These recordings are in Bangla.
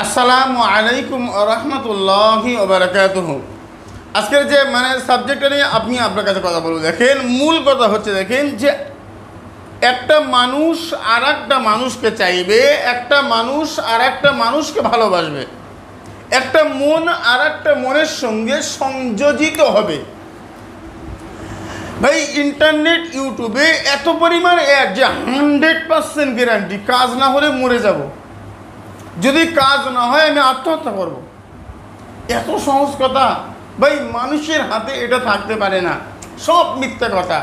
আসসালামু আলাইকুম রহমতুল্লাহি ওয়া বারাকাতুহু। আজকের যে সাবজেক্টটা নিয়ে আপনার কাছে কথা বলবো, দেখেন মূল কথা হচ্ছে, দেখেন যে একটা মানুষ আর একটা মানুষকে চাইবে, একটা মানুষ আর একটা মানুষকে ভালোবাসবে, একটা মন আর একটা মনের সঙ্গে সংযোজিত হবে। ভাই ইন্টারনেট ইউটিউবে এত পরিমাণ অ্যাড যে 100% গ্যারান্টি কাজ না হলে মরে যাব, যদি কাজ না হয় আমি আত্মহত্যা করব। এত সহজ কথা ভাই, মানুষের হাতে এটা থাকতে পারে না। সব মিথ্যা কথা,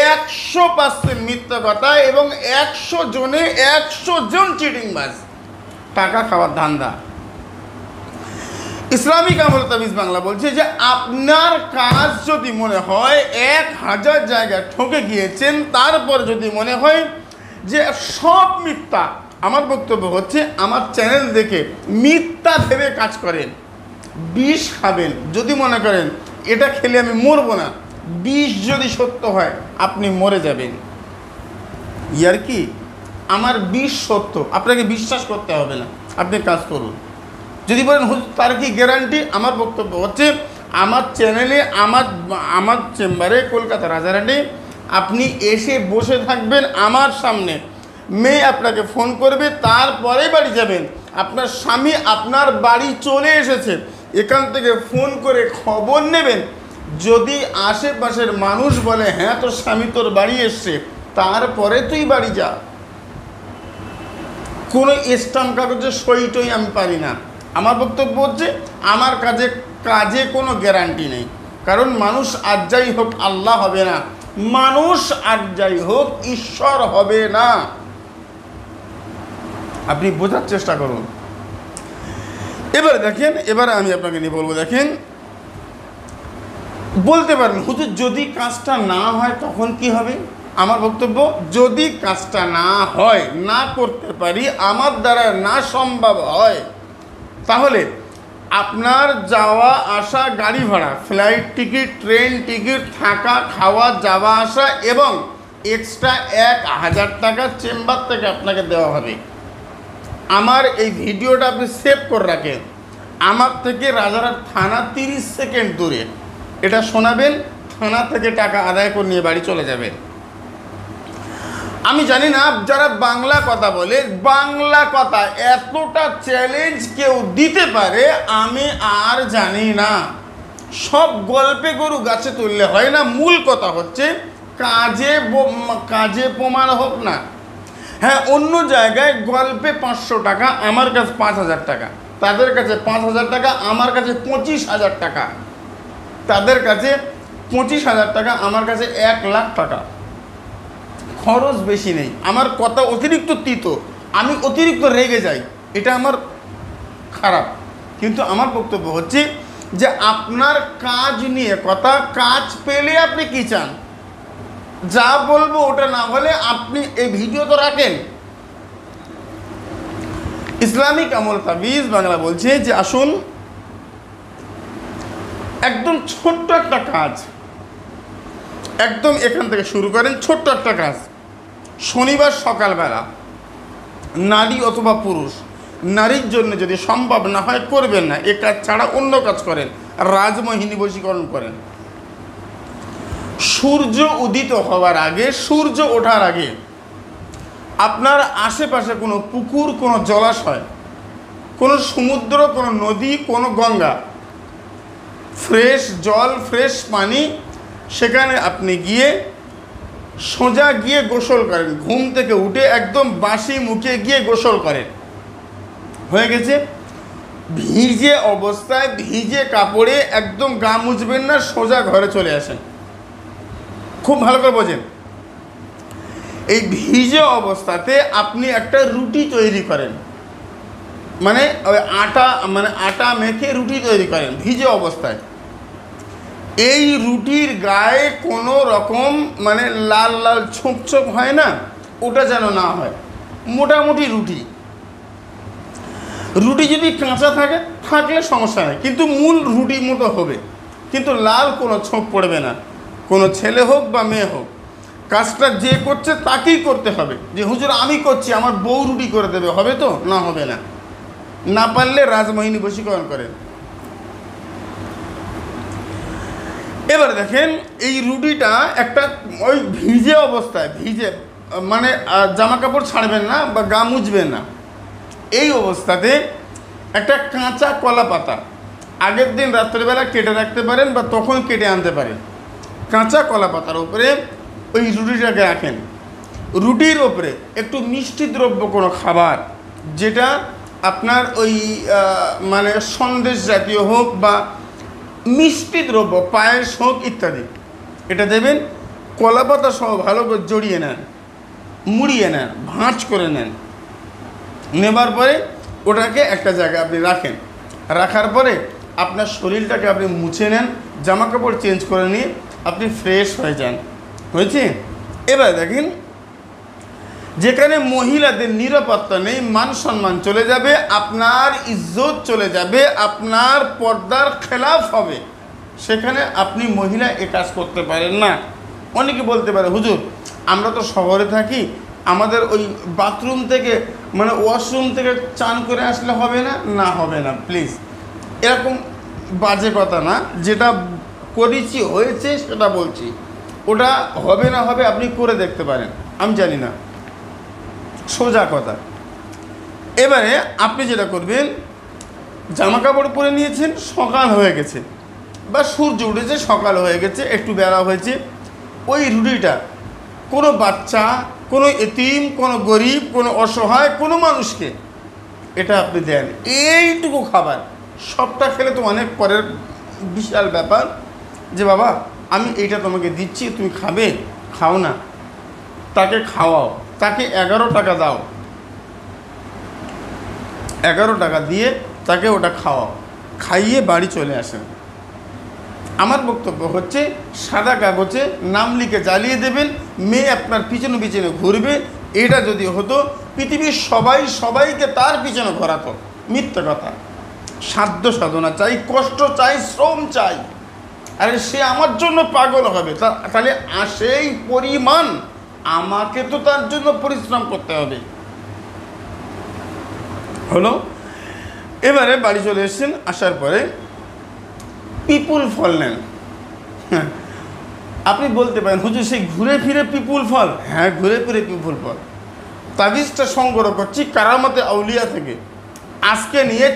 100% মিথ্যা কথা, এবং 100 জনে 100 জন চিটিংবাজ, টাকা খাওয়ার ধান্দা। ইসলামিক আমল তাবিজ বাংলা বলছে যে আপনার কাজ যদি মনে হয় 1000 জায়গায় ঠকে গিয়েছেন, তারপর যদি মনে হয় যে সব মিথ্যা, আমার বক্তব্য হচ্ছে আমার চ্যানেল দেখে মিথ্যা ভেবে কাজ করেন, বিষ খাবেন। যদি মনে করেন এটা খেলে আমি মরবো না, বিষ যদি সত্য হয় আপনি মরে যাবেন। ইয়ার কি, আমার বিষ সত্য, আপনাকে বিশ্বাস করতে হবে না, আপনি কাজ করুন। যদি বলেন তার কি গ্যারান্টি, আমার বক্তব্য হচ্ছে আমার চ্যানেলে, আমার চেম্বারে কলকাতা রাজারহাটে আপনি এসে বসে থাকবেন আমার সামনে, মেয়ে আপনাকে ফোন করবে, তারপরে বাড়ি যাবেন। আপনার স্বামী আপনার বাড়ি চলে এসেছে, এখান থেকে ফোন করে খবর নেবেন। যদি আশেপাশের মানুষ বলে হ্যাঁ তোর স্বামী তোর বাড়ি এসছে, তারপরে তুই বাড়ি যা। কোনো স্ট্যাম্প কাগজে সই টই আমি পারি না। আমার বক্তব্য হচ্ছে আমার কাজে কোনো গ্যারান্টি নেই, কারণ মানুষ আর যাই হোক আল্লাহ হবে না, মানুষ আর যাই হোক ঈশ্বর হবে না। আপনি বোঝার চেষ্টা করুন। এবারে দেখেন, এবারে আমি আপনাকে নিয়ে বলবো, দেখেন বলতে পারেন হুজুর যদি কাজটা না হয় তখন কি হবে। আমার বক্তব্য, যদি কাজটা না হয়, না করতে পারি, আমার দ্বারা না সম্ভব হয়, তাহলে আপনার যাওয়া আসা, গাড়ি ভাড়া, ফ্লাইট টিকিট, ট্রেন টিকিট, থাকা খাওয়া, যাওয়া আসা এবং এক্সট্রা 1000 টাকা চেম্বার থেকে আপনাকে দেওয়া হবে। আমার এই ভিডিওটা আপনি সেভ করে রাখেন, আমার থেকে রাজারহাট থানা 30 সেকেন্ড দূরে, এটা শোনাবেন, থানা থেকে টাকা আদায় করে নিয়ে বাড়ি চলে যাবেন। আমি জানি না যারা বাংলা কথা বলে, বাংলা কথা এতটা চ্যালেঞ্জ কেউ দিতে পারে আমি আর জানি না। সব গল্পে গরু গাছে তুললে হয় না। মূল কথা হচ্ছে কাজে প্রমাণ হোক না। হ্যাঁ, অন্য জায়গায় গল্পে 500 টাকা, আমার কাছে 5000 টাকা, তাদের কাছে 5000 টাকা, আমার কাছে 25,000 টাকা, তাদের কাছে 25,000 টাকা, আমার কাছে 1,00,000 টাকা। খরচ বেশি নেই, আমার কথা অতিরিক্ত তিতো, আমি অতিরিক্ত রেগে যাই, এটা আমার খারাপ। কিন্তু আমার বক্তব্য হচ্ছে যে আপনার কাজ নিয়ে কথা, কাজ পেলে আপনি কি চান, যা বলবো ওটা না হলে আপনি এই ভিডিও তো রাখেন। ইসলামিক আমল তাবিজ বাংলা বলছে যে আসুন, একদম ছোট্ট একটা কাজ, একদম এখান থেকে শুরু করেন। ছোট্ট একটা কাজ, শনিবার সকালবেলা, নারী অথবা পুরুষ, নারীর জন্য যদি সম্ভব না হয় করবেন না, এ কাজ ছাড়া অন্য কাজ করেন, রাজমোহিনী বশীকরণ করেন। সূর্য উদিত হওয়ার আগে, সূর্য ওঠার আগে আপনার আশেপাশে কোনো পুকুর, কোনো জলাশয়, কোনো সমুদ্র, কোনো নদী, কোনো গঙ্গা, ফ্রেশ জল, ফ্রেশ পানি, সেখানে আপনি গিয়ে সোজা গিয়ে গোসল করেন। ঘুম থেকে উঠে একদম বাসি মুখে গিয়ে গোসল করেন, হয়ে গেছে। ভিজে অবস্থায়, ভিজে কাপড়ে একদম গা মুছবেন না, সোজা ঘরে চলে আসেন। খুব ভালো করে বোঝেন, এই ভিজে অবস্থাতে আপনি একটা রুটি তৈরি করেন, ওই আটা মেখে রুটি তৈরি করেন ভিজে অবস্থায়। এই রুটির গায়ে কোনো রকম লাল লাল ছোপ ছোপ হয় না, ওটা যেন না হয়। মোটামুটি রুটি যদি কাঁচা থাকলে সমস্যা নেই, কিন্তু মূল রুটির মতো হবে, কিন্তু লাল কোনো ছোপ পড়বে না। কোনো ছেলে হোক বা মেয়ে হোক, কাজটা যে করছে তাকেই করতে হবে। যে হুজুর আমি করছি, আমার বউ রুটি করে দেবে, হবে তো? না, হবে না। না পারলে রাজমোহিনী বশীকরণ করেন। এবার দেখেন এই রুটিটা একটা ওই ভিজে অবস্থায়, ভিজে মানে জামা কাপড় ছাড়বেন না বা গা মুছবেন না, এই অবস্থাতে একটা কাঁচা কলা পাতা আগের দিন রাত্রেবেলা কেটে রাখতে পারেন বা তখন কেটে আনতে পারেন। কাঁচা কলা পাতার উপরে ওই রুটিটাকে রাখেন। রুটির ওপরে একটু মিষ্টি দ্রব্য কোনো খাবার, যেটা আপনার ওই মানে সন্দেশ জাতীয় হোক বা মিষ্টি দ্রব্য, পায়েস হোক ইত্যাদি, এটা দেবেন। কলা পাতা সহ ভালো করে জড়িয়ে নেন, মুড়িয়ে নেন, ভাঁজ করে নেন। নেবার পরে ওটাকে একটা জায়গায় আপনি রাখেন। রাখার পরে আপনার শরীরটাকে আপনি মুছে নেন, জামা কাপড় চেঞ্জ করে নিয়ে আপনি ফ্রেশ হয়ে যান। হয়েছে? এবার দেখেন, যেখানে মহিলাদের নিরাপত্তা নেই, মান সম্মান চলে যাবে, আপনার ইজ্জত চলে যাবে, আপনার পর্দার খেলাফ হবে, সেখানে আপনি মহিলা এ কাজ করতে পারেন না। অনেকে বলতে পারে, হুজুর আমরা তো শহরে থাকি, আমাদের ওই বাথরুম থেকে মানে ওয়াশরুম থেকে চান করে আসলে হবে না? না, হবে না, প্লিজ। এরকম বাজে কথা না, যেটা করেছি হয়েছে সেটা বলছি। ওটা হবে না হবে, আপনি করে দেখতে পারেন, আমি জানি না, সোজা কথা। এবারে আপনি যেটা করবেন, জামা কাপড় পরে নিয়েছেন, সকাল হয়ে গেছে বা সূর্য উঠেছে, সকাল হয়ে গেছে, একটু বেলা হয়েছে, ওই রুটিটা কোনো বাচ্চা, কোনো এতিম, কোনো গরিব, কোনো অসহায় কোনো মানুষকে এটা আপনি দেন। এইটুকু খাবার, সবটা খেলে তো অনেক পরের বিশাল ব্যাপার, যে বাবা আমি এইটা তোমাকে দিচ্ছি, তুমি খাবে, খাও না, তাকে খাওয়াও, তাকে 11 টাকা দাও, 11 টাকা দিয়ে তাকে ওটা খাওয়াও, খাইয়ে বাড়ি চলে আসেন। আমার বক্তব্য হচ্ছে, সাদা কাগজে নাম লিখে জ্বালিয়ে দেবেন, মেয়ে আপনার পিছনে পিছনে ঘুরবে। এটা যদি হতো, পৃথিবীর সবাই সবাইকে তার পিছনে ঘোরাতো। মিথ্যে কথা। সাধ্য সাধনা চাই, কষ্ট চাই, শ্রম চাই। আরে সে আমার জন্য পাগল হবে, তাহলে সেই পরিমাণ আমাকে তো তার জন্য পরিশ্রম করতে হবে। হলো? এবারে বাড়ি চলে এসেছেন, আসার পরে পিপুল ফল নেন। আপনি বলতে পারেন, হুজুর সেই ঘুরে ফিরে পিপুল ফল? হ্যাঁ, ঘুরে ফিরে পিপুল ফল। তাবিজটা সংগ্রহ করছি কারামতে আউলিয়া থেকে। আজকে নিয়ে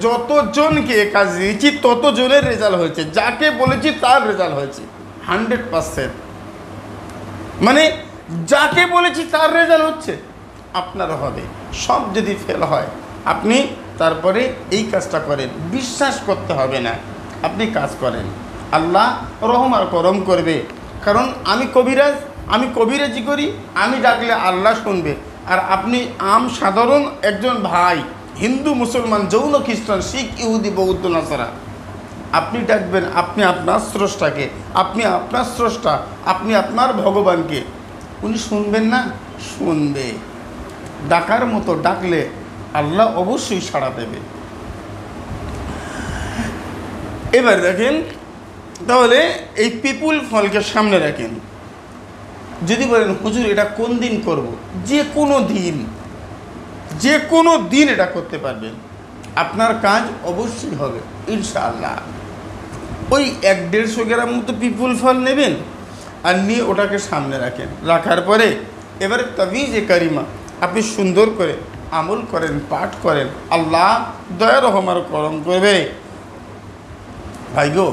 যতজনকে কাজ দিয়েছি ততজনের রেজাল্ট হয়েছে, যাকে বলেছি তার রেজাল্ট হয়েছে 100%। মানে যাকে বলেছি তার রেজাল্ট হচ্ছে, আপনারও হবে। সব যদি ফেল হয়, আপনি তারপরে এই কাজটা করেন, বিশ্বাস করতে হবে না, আপনি কাজ করেন, আল্লাহ রহম আর করম করবে। কারণ আমি কবিরাজ, আমি কবিরাজি করি, আমি ডাকলে আল্লাহ শুনবে। আর আপনি সাধারণ একজন ভাই, হিন্দু, মুসলমান, জৈন, খ্রিস্টান, শিখ, ইহুদি, বৌদ্ধ, নাসারা, আপনি ডাকবেন আপনি আপনার স্রষ্টাকে, আপনি আপনার স্রষ্টা, আপনি আপনার ভগবানকে, উনি শুনবেন না? শুনবে। ডাকার মতো ডাকলে আল্লাহ অবশ্যই সাড়া দেবে। এবার দেখেন, তাহলে এই পিপুল ফলকে সামনে রাখেন। যদি বলেন হুজুর এটা কোন দিন করব? যে কোনো দিন, যে কোনো দিন এটা করতে পারবেন, আপনার কাজ অবশ্যই হবে ইনশাআল্লাহ। ওই 1-150 গ্রাম মতো পিপুল ফল নেবেন আর নিয়ে ওটাকে সামনে রাখেন। রাখার পরে এবারে তাবিজে কারিমা আপনি সুন্দর করে আমল করেন, পাঠ করেন, আল্লাহ দয়া রহম আর করম করবে। ভাই গো,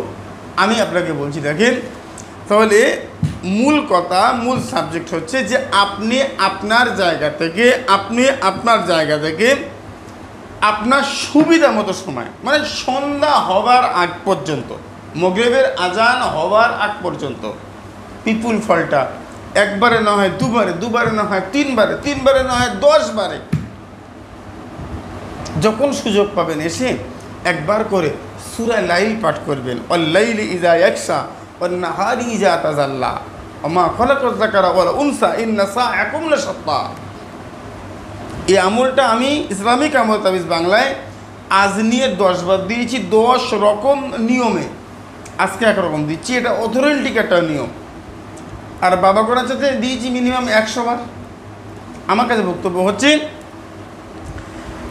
আমি আপনাকে বলছি, দেখেন, তাহলে মূল কথা, মূল সাবজেক্ট হচ্ছে যে আপনি আপনার জায়গা থেকে আপনার সুবিধা মতো সময়, মানে সন্ধ্যা হবার আগ পর্যন্ত, মাগরিবের আজান হবার আগ পর্যন্ত পিপুল ফলটা একবারে না হয় দুবারে, দুবারে না হয় তিনবারে, তিনবারে না হয় 10 বারে, যখন সুযোগ পাবেন এসে একবার করে সূরা লাইল পাঠ করবেন। ওয়াল-লাইলি ইযা ইয়াগশা ওয়ান-নাহারি ইযা তাজাল্লা ওমা খালাকায যাকারা ওয়াল উনসা ইন্না সাআকুম লাশাত্তা। এই আমলটা আমি ইসলামিক আমল তাবিজ বাংলায় আজ নিয়ে 10 বার দিয়েছি, 10 রকম নিয়মে। আজকে একরকম দিচ্ছি, এটা অথেন্টিক একটা নিয়ম। আর বাবা করার সাথে দিয়েছি মিনিমাম 100 বার। আমার কাছে বক্তব্য হচ্ছে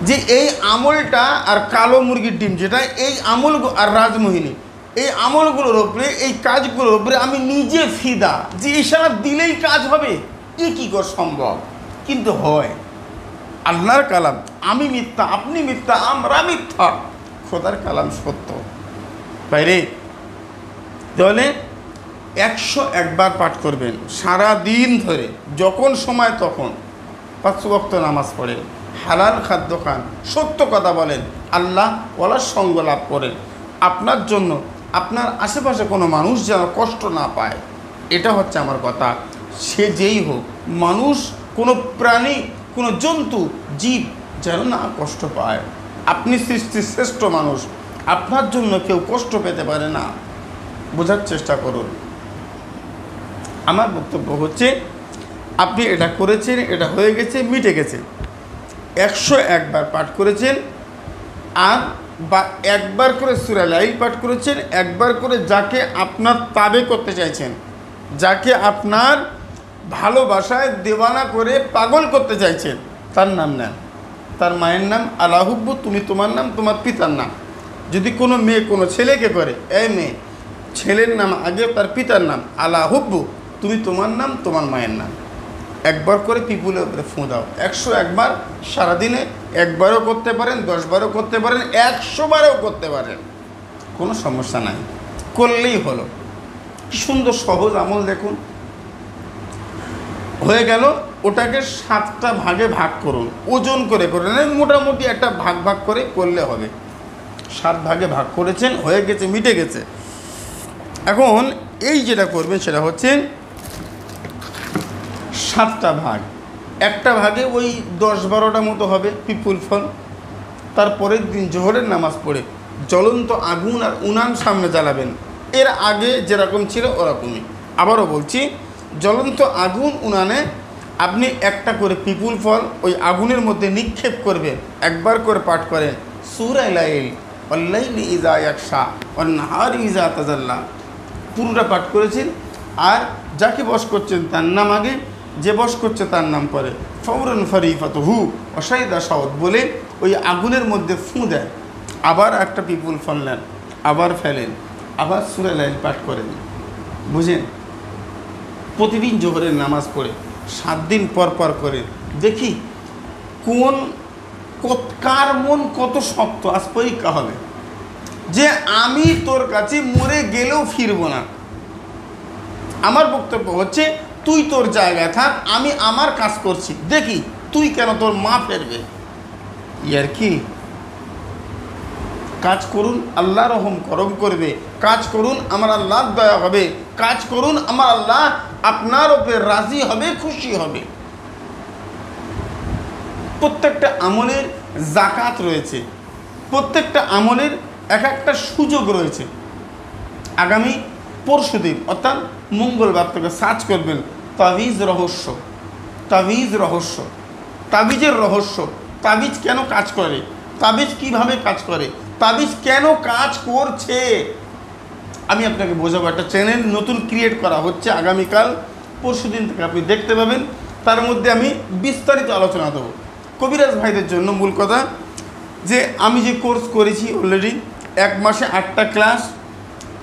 যে এই আমলটা আর কালো মুরগির ডিম যেটা, এই আমল আর রাজমোহিনী, এই আমলগুলোর ওপরে, এই কাজগুলোর ওপরে আমি নিজে ফিদা, যে ইশারা দিলেই কাজ হবে, এ কী করে সম্ভব? কিন্তু হয়। আল্লাহর কালাম, আমি মিথ্যা, আপনি মিথ্যা, আমরা মিথ্যা, খোদার কালাম সত্য। বাইরে তাহলে 101 বার পাঠ করবেন সারা দিন ধরে, যখন সময় তখন 5 ওয়াক্ত নামাজ পড়েন, হালাল খাদ্য খান, সত্য কথা বলেন, আল্লাহ ওয়ালার সঙ্গ লাভ করেন। আপনার জন্য আপনার আশেপাশে কোনো মানুষ যেন কষ্ট না পায়, এটা হচ্ছে আমার কথা। সে যেই হোক, মানুষ, কোনো প্রাণী, কোনো জন্তু, জীব যেন না কষ্ট পায়। আপনি সৃষ্টির শ্রেষ্ঠ মানুষ, আপনার জন্য কেউ কষ্ট পেতে পারে না, বোঝার চেষ্টা করুন। আমার বক্তব্য হচ্ছে, আপনি এটা করেছেন, এটা হয়ে গেছে, মিটে গেছে, 101 বার পাঠ করেছেন, আর বা একবার করে সূরা লাইল পাঠ করেছেন, একবার করে যাকে আপনার তাবে করতে চাইছেন, যাকে আপনার ভালোবাসায় দেওয়ানা করে পাগল করতে চাইছেন, তার নাম নেন। তার মায়ের নাম আলাহুব্বু, তুমি তোমার নাম, তোমার পিতার নাম। যদি কোনো মেয়ে কোনো ছেলেকে করে, এই মেয়ে, ছেলের নাম আগে তার পিতার নাম, আলাহুব্বু, তুমি তোমার নাম, তোমার মায়ের নাম। একবার করে পিপুলের উপরে ফুঁ দাও। 101 বার সারাদিনে, একবারও করতে পারেন, 10 বারও করতে পারেন, 100 বারও করতে পারেন, কোনো সমস্যা নাই, করলেই হলো। কি সুন্দর সহজ আমল দেখুন। হয়ে গেল, ওটাকে 7টা ভাগে ভাগ করুন, ওজন করে করেন, মোটামুটি একটা ভাগ ভাগ করে করলে হবে। 7 ভাগে ভাগ করেছেন, হয়ে গেছে, মিটে গেছে। এখন এই যেটা করবেন সেটা হচ্ছে 7টা ভাগ, একটা ভাগে ওই 10-12টা মতো হবে পিপুল ফল। তারপরের দিন জোহরের নামাজ পড়ে জ্বলন্ত আগুন আর উনান সামনে জ্বালাবেন, এর আগে যেরকম ছিল ওরকমই। আবারও বলছি, জ্বলন্ত আগুন উনানে আপনি একটা করে পিপুল ফল ওই আগুনের মধ্যে নিক্ষেপ করবেন, একবার করে পাঠ করেন সূরা লাইল, ওয়াল্লাইলি ইযা ইয়াগশা ওয়ান-নাহারি ইযা তাজাল্লা, পুরোটা পাঠ করেছেন। আর যাকে বশ করছেন তার নাম আগে, যে বশ করছে তার নাম পরে, ফৌরন ফরিফাতুহু ওয়াশাইদা শাওত বলে ওই আগুনের মধ্যে ফুঁ দেন। আবার একটা পিপুল ফল নেন, আবার ফেলেন, আবার সূরা লাইল পাঠ করেন। বুঝেন? প্রতিদিন জোহরের নামাজ পড়ে 7 দিন পর পর করে দেখি কার মন কত শক্ত। আজ পরীক্ষা হবে যে আমি তোর কাছে মরে গেলেও ফিরবো না। আমার বক্তব্য হচ্ছে, তুই তোর জায়গায় থাক, আমি আমার কাজ করছি, দেখি তুই কেন তোর মা ফেরবে। ইয়ার কি? কাজ করুন, আল্লাহ রহম করম করবে, কাজ করুন, আমার আল্লাহর দয়া হবে, কাজ করুন, আমার আল্লাহ আপনার উপরে রাজি হবে, খুশি হবে। প্রত্যেকটা আমলের জাকাত রয়েছে, প্রত্যেকটা আমলের এক একটা সুযোগ রয়েছে। আগামী পরশুদিন অর্থাৎ মঙ্গলবার থেকে সার্চ করবেন তাবিজ রহস্য, তাবিজ রহস্য, তাবিজের রহস্য, তাবিজ কেন কাজ করে, তাবিজ কিভাবে কাজ করে, তাবিজ কেন কাজ করছে, আমি আপনাকে বোঝাবো। একটা চ্যানেল নতুন ক্রিয়েট করা হচ্ছে, আগামীকাল পরশুদিন থেকে আপনি দেখতে পাবেন। তার মধ্যে আমি বিস্তারিত আলোচনা দেবো। কবিরাজ ভাইদের জন্য মূল কথা যে আমি যে কোর্স করেছি অলরেডি 1 মাসে 8টা ক্লাস,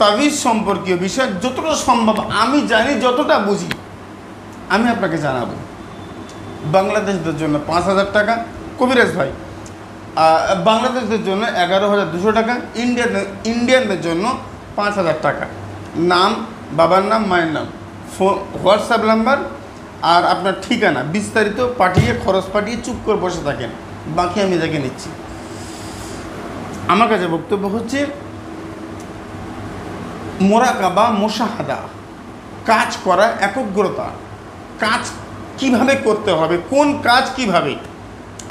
তাবিজ সম্পর্কীয় বিষয় যতটা সম্ভব আমি জানি, যতটা বুঝি আমি আপনাকে জানাবো। বাংলাদেশদের জন্য 5,000 টাকা কবিরাজ ভাই, বাংলাদেশদের জন্য 11,200 টাকা, ইন্ডিয়ানদের জন্য 5,000 টাকা। নাম, বাবার নাম, মায়ের নাম, হোয়াটসঅ্যাপ নাম্বার আর আপনার ঠিকানা বিস্তারিত পাঠিয়ে, খরচ পাঠিয়ে চুপ করে বসে থাকেন, বাকি আমি দেখে নিচ্ছি। আমার কাছে বক্তব্য হচ্ছে মোরাকাবা, মুশাহাদা, কাজ করা, একগ্রতা, কাজ কিভাবে করতে হবে, কোন কাজ কিভাবে,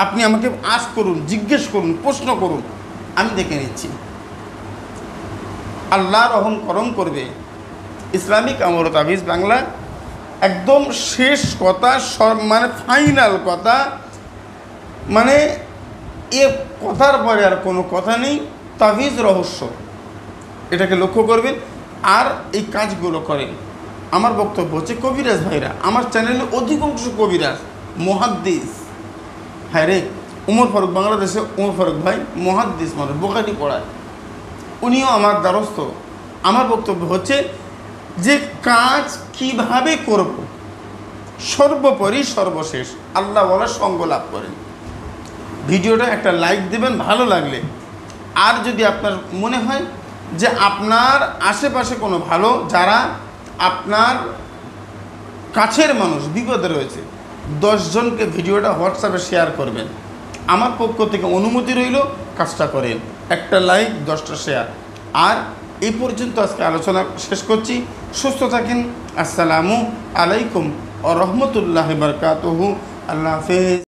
আপনি আমাকে আজ করুন, জিজ্ঞেস করুন, প্রশ্ন করুন, আমি দেখে নিচ্ছি। আল্লাহ রহম করম করবে। ইসলামিক আমল তাবিজ বাংলা একদম শেষ কথা, মানে ফাইনাল কথা, মানে এ কথার পরে আর কোনো কথা নেই। তাবিজ রহস্য, এটাকে লক্ষ্য করবেন আর এই কাজগুলো করেন। আমার বক্তব্য হচ্ছে, কবিরাজ ভাইরা, আমার চ্যানেলে অধিকাংশ কবিরাজ, মুহাদ্দিস, হ্যাঁ রে, উমর ফারুক, বাংলাদেশে উমর ফারুক ভাই মুহাদ্দিস মানুষ, বুখারী পড়ায়, উনিও আমার দ্বারস্থ। আমার বক্তব্য হচ্ছে যে কাজ কিভাবে করব, সর্বোপরি সর্বশেষ আল্লাহ ওয়ালা সঙ্গ লাভ করেন। ভিডিওটা একটা লাইক দেবেন ভালো লাগলে। আর যদি আপনার মনে হয় যে আপনার আশেপাশে কোনো ভালো, যারা আপনার কাছের মানুষ বিপদে রয়েছে, 10 জনকে ভিডিওটা হোয়াটসঅ্যাপে শেয়ার করবেন। আমার পক্ষ থেকে অনুমতি রইল, কাজটা করেন। একটা লাইক, 10টা শেয়ার। আর এই পর্যন্ত আজকে আলোচনা শেষ করছি। সুস্থ থাকেন। আসসালামু আলাইকুম ওয়া রাহমাতুল্লাহি ওয়া বারাকাতুহু। আল্লাহ হাফেজ।